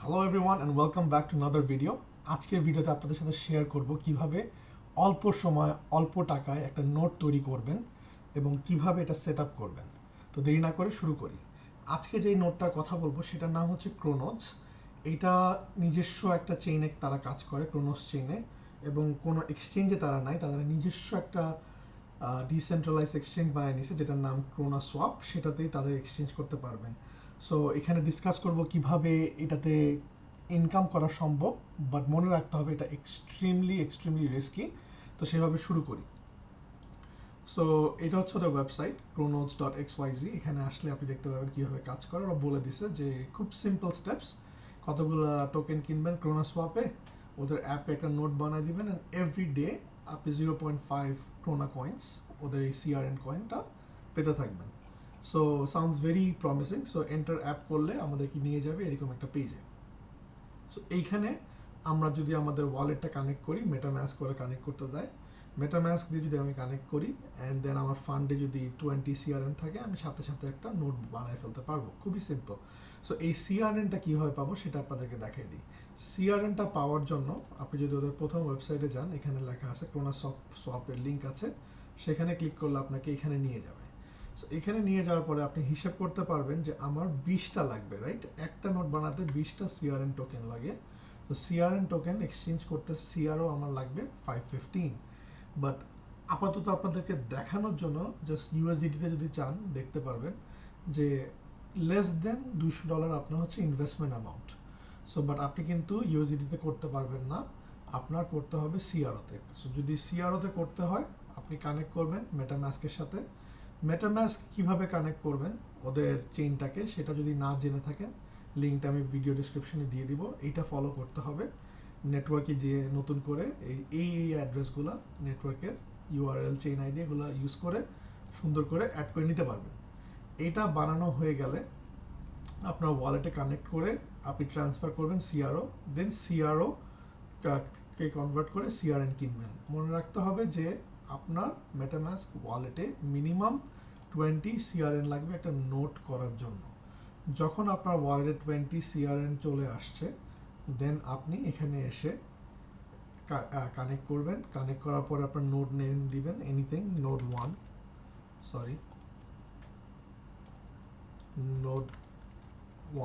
Hello everyone and welcome back to another video. আজকের ভিডিওতে আপনাদের সাথে শেয়ার করব কিভাবে অল্প সময় অল্প টাকায় একটা নোট তৈরি করবেন এবং কিভাবে এটা সেট আপ করবেন। তো দেরি না করে শুরু করি। আজকে যেই নোটটার কথা বলবো সেটার নাম হচ্ছে ক্রোনোডস। এটা নিজস্ব একটা চেইনে তারা কাজ করে, ক্রোনোস চেইনে, এবং কোনো এক্সচেঞ্জে তারা নাই, তাদের নিজস্ব একটা ডিসেন্ট্রালাইজ এক্সচেঞ্জ বানিয়ে নিয়েছে যেটার নাম ক্রোনা সোয়াপ, সেটাতেই তাদের এক্সচেঞ্জ করতে পারবেন। সো এখানে ডিসকাস করব কিভাবে এটাতে ইনকাম করা সম্ভব, বাট মনে রাখতে হবে এটা এক্সট্রিমলি রিস্কি। তো সেভাবে শুরু করি। সো এটা হচ্ছে ওদের ওয়েবসাইট cronodes.xyz। এখানে আসলে আপনি দেখতে পাবেন কীভাবে কাজ করে। ওরা বলে দিছে যে খুব সিম্পল স্টেপস, কতগুলো টোকেন কিনবেন ক্রোনা সোয়াপে, ওদের অ্যাপে একটা নোট বানিয়ে দিবেন, অ্যান্ড এভরি ডে আপনি 0.5 ক্রোনা কয়েন্স, ওদের এই সিআরএন কয়েনটা পেতে থাকবেন। So sounds very promising. So enter app করলে আমাদেরকে নিয়ে যাবে এরকম একটা পেজে। সো এইখানে আমরা যদি আমাদের ওয়ালেটটা কানেক্ট করি, মেটাম্যাস্ক করে কানেক্ট করতে দেয়, মেটাম্যাস্ক দিয়ে যদি আমি কানেক্ট করি অ্যান্ড দেন আমার ফান্ডে যদি 20 সিআরএন থাকে, আমি সাথে সাথে একটা নোট বানায় ফেলতে পারবো। খুবই সিম্পল। সো এই সিআরএনটা কীভাবে পাবো সেটা আপনাদেরকে দেখাই দিই। সিআরএনটা পাওয়ার জন্য আপনি যদি ওদের প্রথম ওয়েবসাইটে যান, এখানে লেখা আছে ক্রোনা সোয়াপের লিঙ্ক আছে, সেখানে ক্লিক করলে আপনাকে এখানে নিয়ে যাবে। সো এখানে নিয়ে যাওয়ার পরে আপনি হিসাব করতে পারবেন যে আমার 20টা লাগবে, রাইট? একটা নোট বানাতে 20টা সিআরএন টোকেন লাগে। তো সিআরএন টোকেন এক্সচেঞ্জ করতে সিআরও আমার লাগবে 515। বাট আপাতত আপনাদেরকে দেখানোর জন্য জাস্ট ইউএসডিটিতে যদি চান দেখতে পারবেন যে লেস দেন $200 আপনার হচ্ছে ইনভেস্টমেন্ট অ্যামাউন্ট। সো বাট আপনি কিন্তু ইউএসডিটিতে করতে পারবেন না, আপনার করতে হবে সিআরওতে। সো যদি সিআরওতে করতে হয় আপনি কানেক্ট করবেন মেটাম্যাস্কের সাথে। মেটাম্যাস্ক কীভাবে কানেক্ট করবেন ওদের চেইনটাকে, সেটা যদি না জেনে থাকেন, লিঙ্কটা আমি ভিডিও ডিসক্রিপশনে দিয়ে দিব। এইটা ফলো করতে হবে। নেটওয়ার্কে যেয়ে নতুন করে এই অ্যাড্রেসগুলো, নেটওয়ার্কের ইউআরএল, চেইন আইডি, এগুলো ইউজ করে সুন্দর করে অ্যাড করে নিতে পারবেন। এইটা বানানো হয়ে গেলে আপনার ওয়ালেটে কানেক্ট করে আপনি ট্রান্সফার করবেন সিআরও, দেন সিআরও কে কনভার্ট করে সিআরএন কিনবেন। মনে রাখতে হবে যে আপনার মেটাম্যাস্ক ওয়ালেটে মিনিমাম 20 সিআরএন লাগবে একটা নোট করার জন্য। যখন আপনার ওয়ালেটে 20 সিআরএন চলে আসছে, দেন আপনি এখানে এসে কানেক্ট করবেন। কানেক্ট করার পরে আপনার নোট নেম দিবেন, এনিথিং, নোট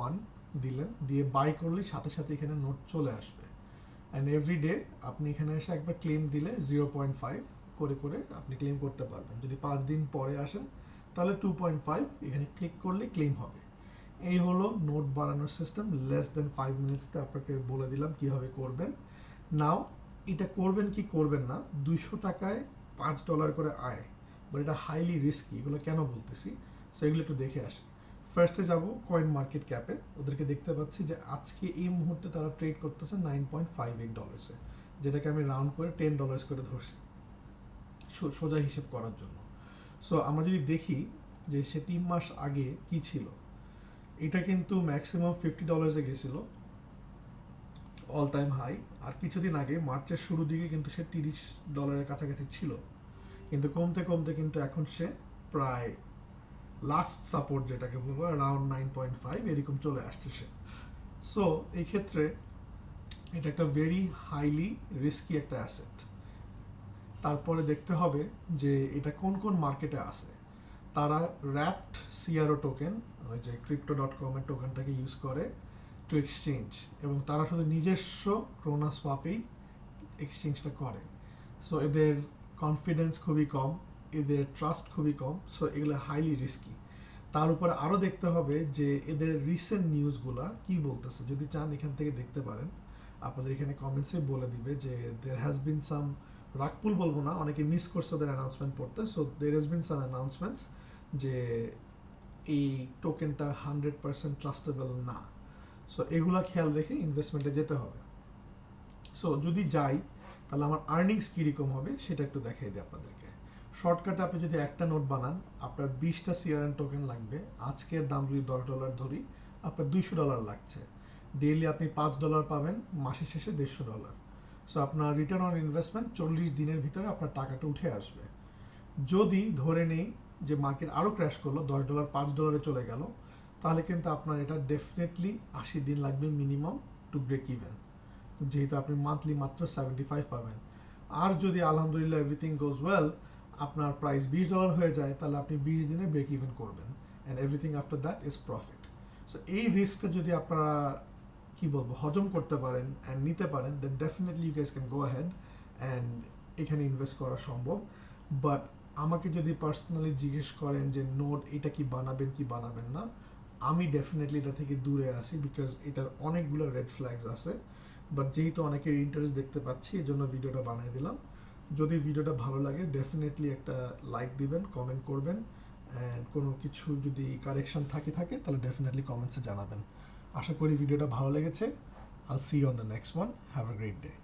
1 দিলেন, দিয়ে বাই করলেই সাথে সাথে এখানে নোট চলে আসবে। অ্যান্ড এভরি ডে আপনি এখানে এসে একবার ক্লেম দিলে 0.5 করে করে আপনি ক্লেম করতে পারবেন। যদি 5 দিন পরে আসেন তাহলে 2.5 এখানে ক্লিক করলে ক্লেম হবে। এই হলো নোট বানানোর সিস্টেম। লেস দেন 5 মিনিটসতে আপনাকে বলে দিলাম কীভাবে করবেন। নাও এটা করবেন কি করবেন না, 200 টাকায় $5 করে আয়, বাট এটা হাইলি রিস্কি। এগুলো কেন বলতেছি, সো এগুলো একটু দেখে আসি। ফার্স্টে যাব কয়েন মার্কেট ক্যাপে, ওদেরকে দেখতে পাচ্ছি যে আজকে এই মুহূর্তে তারা ট্রেড করতেছে $9.58, যেটাকে আমি রাউন্ড করে $10 করে ধরছি সোজা হিসেব করার জন্য। সো আমরা যদি দেখি যে সে 3 মাস আগে কি ছিল, এটা কিন্তু ম্যাক্সিমাম $50 গেছিল, অল টাইম হাই। আর কিছুদিন আগে মার্চের শুরু দিকে কিন্তু সে $30 কাছাকাছি ছিল, কিন্তু কমতে কমতে কিন্তু এখন সে প্রায় লাস্ট সাপোর্ট যেটাকে বলবো অ্যারাউন্ড 9.5 এরকম চলে আসছে সে। সো এই ক্ষেত্রে এটা একটা ভেরি হাইলি রিস্কি একটা অ্যাসেট। তারপরে দেখতে হবে যে এটা কোন কোন মার্কেটে আছে। তারা র্যাপড সিআরও টোকেন, ওই যে crypto.com এর টোকেনটাকে ইউজ করে টু এক্সচেঞ্জ, এবং তারা শুধু নিজস্ব ক্রোনা সোয়াপেই এক্সচেঞ্জটা করে। সো এদের কনফিডেন্স খুবই কম, এদের ট্রাস্ট খুবই কম। সো এগুলো হাইলি রিস্কি। তার উপরে আরও দেখতে হবে যে এদের রিসেন্ট নিউজগুলা কি বলতেছে। যদি চান এখান থেকে দেখতে পারেন, আপনাদের এখানে কমেন্টসে বলে দিবে যে দের হ্যাজ বিন সাম, রাগপুল বলবো না, অনেকে মিস করছে ওদের অ্যানাউন্সমেন্ট পড়তে। So there has been some announcements যে এই টোকেনটা 100% ট্রাস্টেবল না। সো এগুলা খেয়াল রেখে ইনভেস্টমেন্টে যেতে হবে। সো যদি যাই তাহলে আমার আর্নিংস কীরকম হবে সেটা একটু দেখাই দিই আপনাদেরকে। শর্টকাটে আপনি যদি একটা নোট বানান, আপনার 20টা সিআরএন টোকেন লাগবে। আজকের দাম যদি $10 ধরি, আপনার $200 লাগছে। ডেইলি আপনি $5 পাবেন, মাসের শেষে $150। সো আপনার রিটার্ন অন ইনভেস্টমেন্ট 40 দিনের ভিতরে আপনার টাকাটা উঠে আসবে। যদি ধরে নেই যে মার্কেট আরও ক্র্যাশ করলো, $10 $5 চলে গেল, তাহলে কিন্তু আপনার এটা ডেফিনেটলি 80 দিন লাগবে মিনিমাম টু ব্রেক ইভেন, যেহেতু আপনি মান্থলি মাত্র 75 পাবেন। আর যদি আলহামদুলিল্লাহ এভরিথিং গোজ ওয়েল, আপনার প্রাইস $20 হয়ে যায়, তাহলে আপনি 20 দিনে ব্রেক ইভেন করবেন, and everything after that is profit. So এই রিস্কটা যদি আপনারা কি বলবো হজম করতে পারেন অ্যান্ড নিতে পারেন, then definitely you guys can go ahead and এখানে ইনভেস্ট করা সম্ভব। বাট আমাকে যদি পার্সোনালি জিজ্ঞেস করেন যে নোট এটা কি বানাবেন কি বানাবেন না, আমি ডেফিনেটলি এটা থেকে দূরে আসি, বিকজ এটার অনেকগুলো রেড ফ্ল্যাগস আছে। বাট যেহেতু অনেকের ইন্টারেস্ট দেখতে পাচ্ছি, এই জন্য ভিডিওটা বানিয়ে দিলাম। যদি ভিডিওটা ভালো লাগে ডেফিনেটলি একটা লাইক দিবেন, কমেন্ট করবেন, অ্যান্ড কোনো কিছু যদি কারেকশন থাকে তাহলে ডেফিনেটলি কমেন্টসে জানাবেন। আশা করি ভিডিওটা ভালো লেগেছে। I'll see you on the next one. Have a great day.